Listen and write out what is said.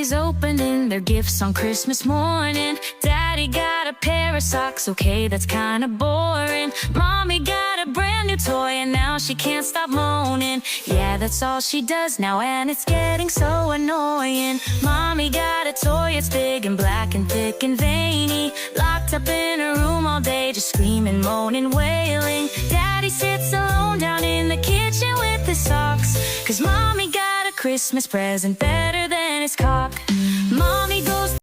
everybody's opening their gifts on Christmas morning. Daddy got a pair of socks, okay, that's kinda boring. Mommy got a brand new toy and now she can't stop moaning. Yeah, that's all she does now and it's getting so annoying. Mommy got a toy, it's big and black and thick and veiny. Locked up in her room all day, just screaming, moaning, wailing. Daddy sits alone down in the kitchen with his socks, 'cause Mommy got a Christmas present better than his cock. Mommy goes